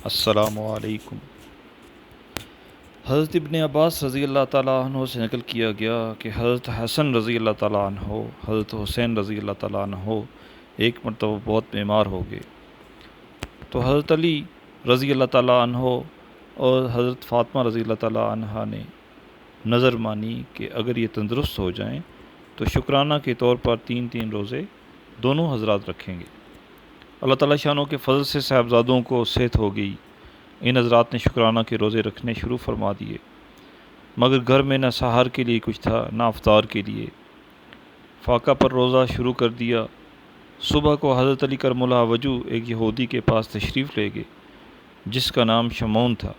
السلام علیکم۔ حضرت ابن عباس رضی اللہ تعالیٰ عنہ سے نقل کیا گیا کہ حضرت حسن رضی اللہ تعالیٰ عنہ، حضرت حسین رضی اللہ تعالیٰ عنہ ایک مرتبہ بہت بیمار ہو گئے، تو حضرت علی رضی اللہ تعالیٰ عنہ اور حضرت فاطمہ رضی اللہ تعالیٰ عنہ نے نظر مانی کہ اگر یہ تندرست ہو جائیں تو شکرانہ کے طور پر 3 روزے دونوں حضرات رکھیں گے۔ اللہ تعالیٰ شانوں کے فضل سے صاحبزادوں کو صحت ہو گئی۔ ان حضرات نے شکرانہ کے روزے رکھنے شروع فرما دیے، مگر گھر میں نہ سحر کے لیے کچھ تھا نہ افطار کے لیے۔ فاقہ پر روزہ شروع کر دیا۔ صبح کو حضرت علی کرم اللہ وجہ ایک یہودی کے پاس تشریف لے گئے جس کا نام شمعون تھا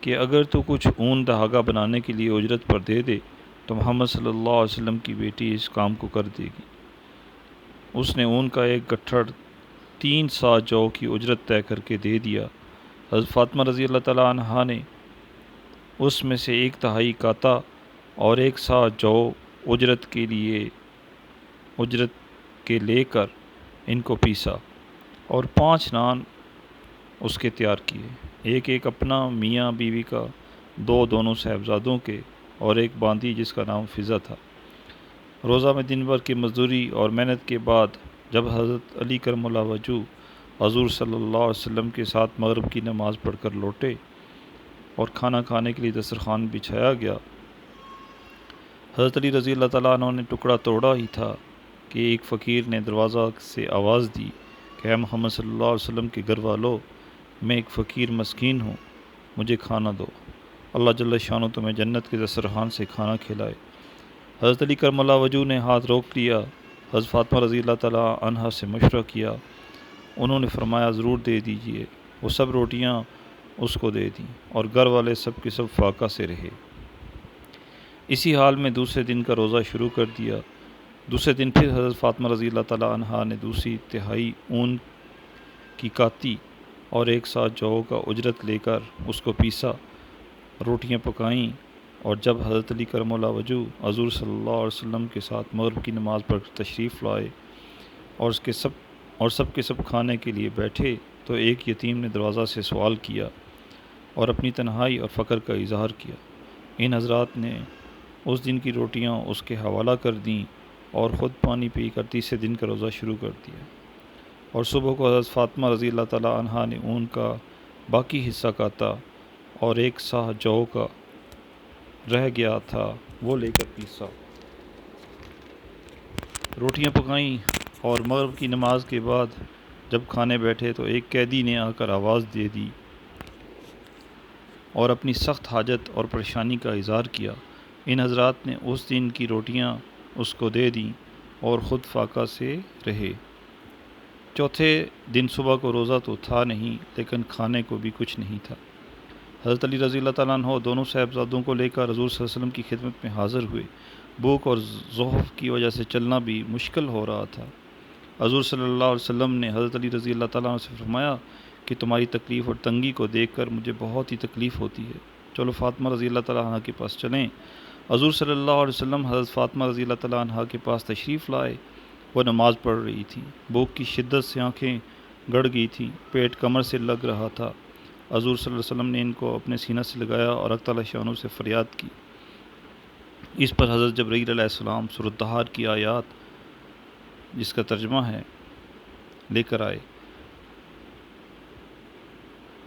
کہ اگر تو کچھ اون دھاگا بنانے کے لیے اجرت پر دے دے تو محمد صلی اللہ علیہ وسلم کی بیٹی اس کام کو کر دے گی۔ اس نے اون کا ایک گٹھڑ 3 سا جو کی اجرت طے کر کے دے دیا۔ حضرت فاطمہ رضی اللہ تعالیٰ عنہ نے اس میں سے 1/3 کاتا اور 1 سا جو اجرت کے لے کر ان کو پیسا اور 5 نان اس کے تیار کیے، ایک اپنا میاں بیوی کا، 2 دونوں صاحبزادوں کے اور 1 باندی جس کا نام فضہ تھا۔ روزہ میں دن بھر کی مزدوری اور محنت کے بعد جب حضرت علی کرم اللہ وجہ حضور صلی اللہ علیہ وسلم کے ساتھ مغرب کی نماز پڑھ کر لوٹے اور کھانا کھانے کے لیے دسترخوان بچھایا گیا، حضرت علی رضی اللہ تعالیٰ عنہ نے ٹکڑا توڑا ہی تھا کہ ایک فقیر نے دروازہ سے آواز دی کہ اے محمد صلی اللہ علیہ وسلم کے گھر والو، میں ایک فقیر مسکین ہوں، مجھے کھانا دو، اللہ جل شانہ تمہیں جنت کے دسترخوان سے کھانا کھلائے۔ حضرت علی کرم اللہ وجہ نے ہاتھ روک لیا۔ حضرت فاطمہ رضی اللہ تعالیٰ عنہ سے مشورہ کیا، انہوں نے فرمایا ضرور دے دیجئے۔ وہ سب روٹیاں اس کو دے دیں اور گھر والے سب کے سب فاقہ سے رہے۔ اسی حال میں دوسرے دن کا روزہ شروع کر دیا۔ دوسرے دن پھر حضرت فاطمہ رضی اللہ تعالیٰ عنہ نے دوسری تہائی اون کی کاتی اور 1 سا جو کا اجرت لے کر اس کو پیسا، روٹیاں پکائیں، اور جب حضرت علی کرم اللہ وجہ حضور صلی اللہ علیہ وسلم کے ساتھ مغرب کی نماز پڑھ کر تشریف لائے اور سب کے سب کھانے کے لیے بیٹھے تو ایک یتیم نے دروازہ سے سوال کیا اور اپنی تنہائی اور فقر کا اظہار کیا۔ ان حضرات نے اس دن کی روٹیاں اس کے حوالہ کر دیں اور خود پانی پی کر تیسرے دن کا روزہ شروع کر دیا، اور صبح کو حضرت فاطمہ رضی اللہ تعالیٰ عنہ نے اون کا باقی حصہ کاتا اور 1 سا جو کا رہ گیا تھا وہ لے کر پیسا، روٹیاں پکائیں، اور مغرب کی نماز کے بعد جب کھانے بیٹھے تو ایک قیدی نے آ کر آواز دے دی اور اپنی سخت حاجت اور پریشانی کا اظہار کیا۔ ان حضرات نے اس دن کی روٹیاں اس کو دے دیں اور خود فاقہ سے رہے۔ چوتھے دن صبح کو روزہ تو تھا نہیں لیکن کھانے کو بھی کچھ نہیں تھا۔ حضرت علی رضی اللہ تعالیٰ عنہ دونوں صاحبزادوں کو لے کر حضور صلی اللہ علیہ وسلم کی خدمت میں حاضر ہوئے۔ بھوک اور ضعف کی وجہ سے چلنا بھی مشکل ہو رہا تھا۔ حضور صلی اللہ علیہ وسلم نے حضرت علی رضی اللہ تعالیٰ عنہ سے فرمایا کہ تمہاری تکلیف اور تنگی کو دیکھ کر مجھے بہت ہی تکلیف ہوتی ہے، چلو فاطمہ رضی اللہ تعالیٰ عنہ کے پاس چلیں۔ حضور صلی اللہ علیہ وسلم حضرت فاطمہ رضی اللہ تعالیٰ عنہ کے پاس تشریف لائے۔ وہ نماز پڑھ رہی تھی، بھوک کی شدت سے آنکھیں گڑ گئی تھیں، پیٹ کمر سے لگ رہا تھا۔ حضور صلی اللہ علیہ وسلم نے ان کو اپنے سینہ سے لگایا اور اللہ تعالیٰ شانوں سے فریاد کی۔ اس پر حضرت جبرائیل علیہ السلام سورۃ طہار کی آیات جس کا ترجمہ ہے لے کر آئے۔